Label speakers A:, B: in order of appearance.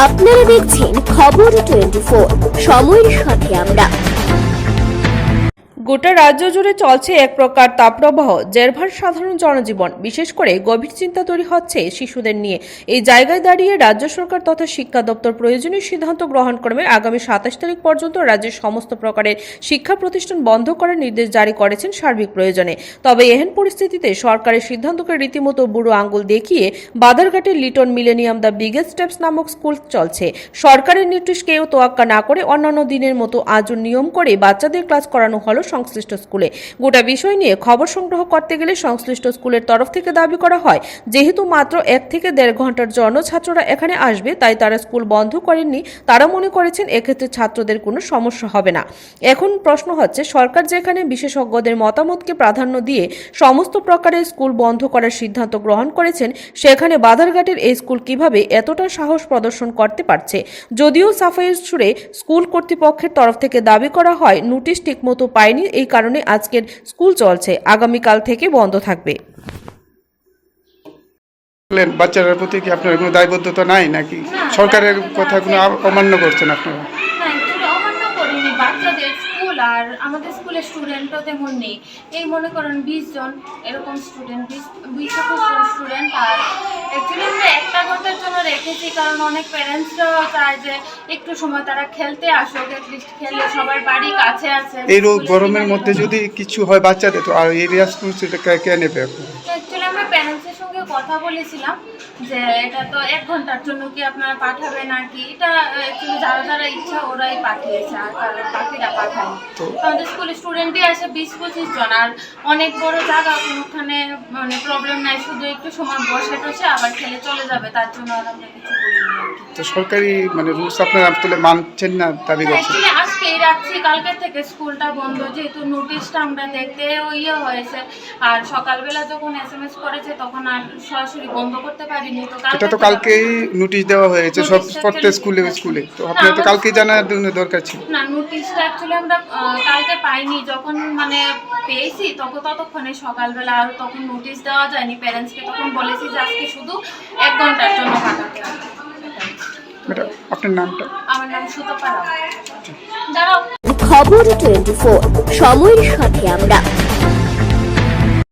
A: আপনারা দেখছেন খবর 24, সময়ের সাথে আমরা।
B: গোটা রাজ্য জুড়ে চলছে এক প্রকার তাপপ্রবাহ, জেরভার সাধারণ জনজীবন। বিশেষ করে গভীর চিন্তা তৈরি হচ্ছে শিশুদের নিয়ে। এই জায়গায় দাঁড়িয়ে রাজ্য সরকার তথা শিক্ষা দপ্তর প্রয়োজনীয় সিদ্ধান্ত গ্রহণ করবে। আগামী 27 তারিখ পর্যন্ত রাজ্যের সমস্ত প্রকারের শিক্ষা প্রতিষ্ঠান বন্ধ করার নির্দেশ জারি করেছেন সার্বিক প্রয়োজনে। তবে এহেন পরিস্থিতিতে সরকারের সিদ্ধান্তকে রীতিমতো বুড়ো আঙ্গুল দেখিয়ে বাধারঘাটের Liton millennium the biggest steps নামক স্কুল চলছে। সরকারের নির্দেশকেও তোয়াক্কা না করে অন্যান্য দিনের মতো আজও নিয়ম করে বাচ্চাদের ক্লাস করানো হলো সংশ্লিষ্ট স্কুলে। গোটা বিষয় নিয়ে খবর সংগ্রহ করতে গেলে সংশ্লিষ্ট স্কুলের তরফ থেকে দাবি করা হয়, যেহেতু মাত্র 1 থেকে 1.5 ঘন্টার জন্য ছাত্ররা এখানে আসবে, তাই তারা স্কুল বন্ধ করেননি। তারা মনে করেছেন এক্ষেত্রে ছাত্রদের কোনো সমস্যা হবে না। এখন প্রশ্ন হচ্ছে, সরকার যেখানে বিশেষজ্ঞদের মতামতকে প্রাধান্য দিয়ে সমস্ত প্রকারের স্কুল বন্ধ করার সিদ্ধান্ত গ্রহণ করেছেন, সেখানে বাধারঘাটের এই স্কুল কিভাবে এতটা সাহস প্রদর্শন করতে পারছে? যদিও সাফাইয়ের সুরে স্কুল কর্তৃপক্ষের তরফ থেকে দাবি করা হয় নোটিশ ঠিকমতো পায়নি, এই কারণে আজকের স্কুল চলছে, আগামীকাল থেকে বন্ধ থাকবে।
C: বাচ্চাদের প্রতি কি আপনার কোনো দায়বদ্ধতা নাই নাকি সরকারের কথা কোনো অমান্য করছেন আপনারা?
D: না, অ্যাকচুয়ালি অমান্য করিনি। বাচ্চাদের স্কুল আর আমাদের স্কুলের স্টুডেন্টও তেমন নেই। এই মনে করেন 20 জন এরকম স্টুডেন্ট, 20-25 জন স্টুডেন্ট। আর অ্যাকচুয়ালি আমরা 1 ঘন্টার জন্য রেখেছি, কারণ অনেক প্যারেন্টসরাও চায় যে একটু সময় তারা খেলতে আসুক, অ্যাটলিস্ট খেললে সবার বাড়ি কাছে আছে।
C: এই গরমের মধ্যে যদি কিছু হয় বাচ্চাদের, তো আর এই রেসপন্সিবিলিটি কে নেবে?
D: অ্যাকচুয়ালি আমরা প্যারেন্টসের সঙ্গে কথা বলেছিলাম যে এটা তো 1 ঘন্টার জন্য কি আপনারা পাঠাবে নাকি। এটা অ্যাকচুয়ালি যারা যারা ইচ্ছা ওরাই পাঠিয়েছে, আর কারণ বাকিরা পাঠায়নি। আমাদের স্কুলের স্টুডেন্টই আসে 20-25 জন, আর অনেক বড় জায়গা, কোনোখানে মানে প্রবলেম নাই, শুধু একটু সময় বসে টসে আবার খেলে চলে যাবে, তার জন্য আর আমরা কিছু বলিনি।
C: তো সরকারি মানে রুলস আপনারা আসলে মানছেন না, দাবি করছেন?
D: অ্যাকচুয়ালি আজকেই রাখছি, কালকে থেকে স্কুলটা বন্ধ, যেহেতু নোটিশটা আমরা দেখতে হয়েছে। আর সকালবেলা যখন SMS করেছে তখন আর সরাসরি বন্ধ করতে পারিনি। তো
C: এটা তো কালকেই নোটিশ দেওয়া হয়েছে সব প্রত্যেক স্কুলে, তো আপনারা তো কালকেই জানার দরকার ছিল।
D: না, নোটিশটা অ্যাকচুয়ালি আমরা কালকে পাইনি। যখন মানে পেয়েছি ততক্ষণে সকালবেলা, আর তখন নোটিশ দেওয়া যায়নি প্যারেন্টসকে। তখন বলেছি যে আজকে শুধু 1 ঘন্টার জন্য পাঠাতে হবে।
C: ম্যাডাম আপনার নামটা?
D: আমার নাম সুতপা রাও। দাঁড়াও।
A: খবর 24, সময়ের সাথে আমরা।